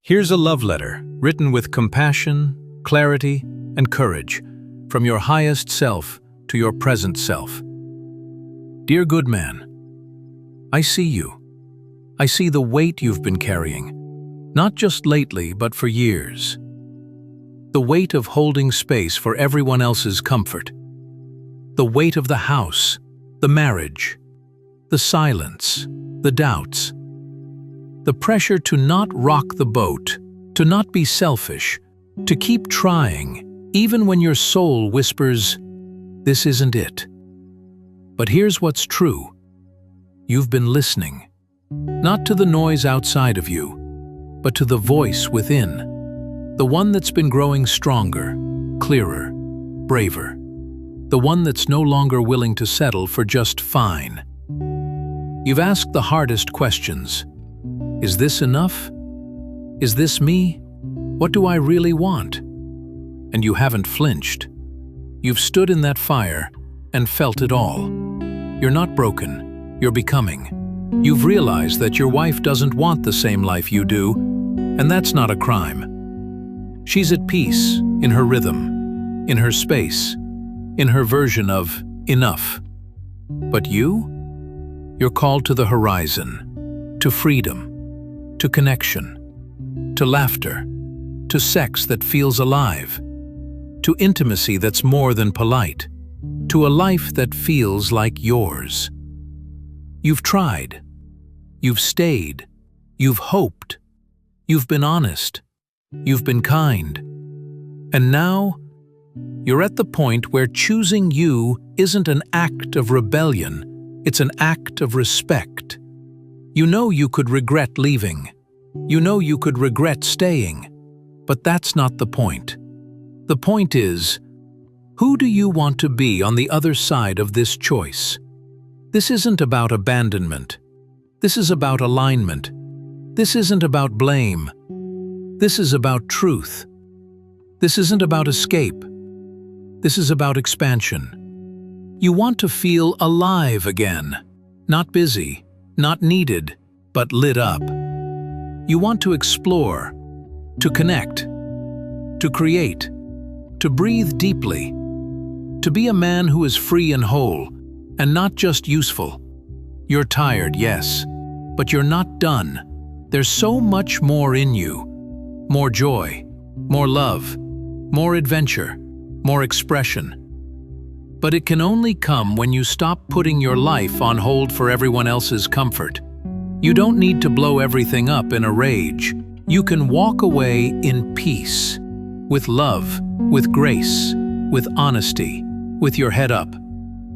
Here's a love letter written with compassion, clarity, and courage from your highest self to your present self. Dear good man, I see you. I see the weight you've been carrying, not just lately, but for years. The weight of holding space for everyone else's comfort. The weight of the house, the marriage, the silence, the doubts. The pressure to not rock the boat, to not be selfish, to keep trying, even when your soul whispers, "This isn't it." But here's what's true. You've been listening, not to the noise outside of you, but to the voice within, the one that's been growing stronger, clearer, braver, the one that's no longer willing to settle for just fine. You've asked the hardest questions. Is this enough? Is this me? What do I really want? And you haven't flinched. You've stood in that fire and felt it all. You're not broken, you're becoming. You've realized that your wife doesn't want the same life you do, and that's not a crime. She's at peace in her rhythm, in her space, in her version of enough. But you're called to the horizon, to freedom, to connection, to laughter, to sex that feels alive, to intimacy that's more than polite, to a life that feels like yours. You've tried, you've stayed, you've hoped, you've been honest, you've been kind, and now you're at the point where choosing you isn't an act of rebellion, it's an act of respect. You know you could regret leaving. You know you could regret staying. But that's not the point. The point is, who do you want to be on the other side of this choice? This isn't about abandonment. This is about alignment. This isn't about blame. This is about truth. This isn't about escape. This is about expansion. You want to feel alive again, not busy, not needed, but lit up. You want to explore, to connect, to create, to breathe deeply, to be a man who is free and whole, and not just useful. You're tired, yes, but you're not done. There's so much more in you. More joy, more love, more adventure, more expression. But it can only come when you stop putting your life on hold for everyone else's comfort. You don't need to blow everything up in a rage. You can walk away in peace, with love, with grace, with honesty, with your head up.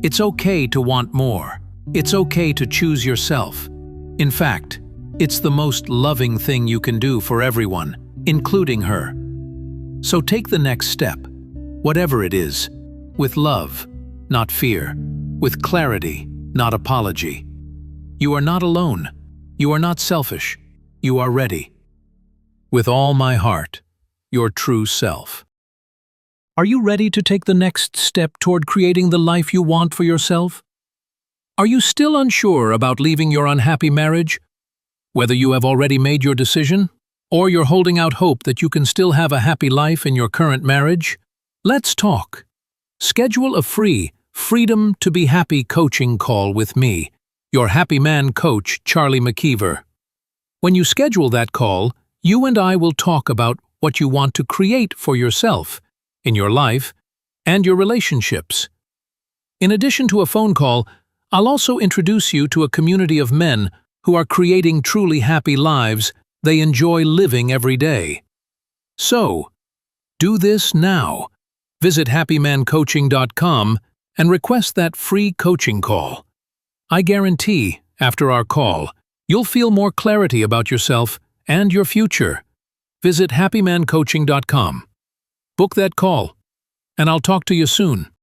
It's okay to want more. It's okay to choose yourself. In fact, it's the most loving thing you can do for everyone, including her. So take the next step, whatever it is, with love, not fear, with clarity, not apology. You are not alone. You are not selfish. You are ready. With all my heart, your true self. Are you ready to take the next step toward creating the life you want for yourself? Are you still unsure about leaving your unhappy marriage? Whether you have already made your decision, or you're holding out hope that you can still have a happy life in your current marriage? Let's talk. Schedule a free Freedom to Be Happy coaching call with me, your happy man coach, Charlie McKeever. When you schedule that call, you and I will talk about what you want to create for yourself, in your life, and your relationships. In addition to a phone call, I'll also introduce you to a community of men who are creating truly happy lives they enjoy living every day. So, do this now. Visit happymancoaching.com and request that free coaching call. I guarantee, after our call, you'll feel more clarity about yourself and your future. Visit happymancoaching.com. Book that call, and I'll talk to you soon.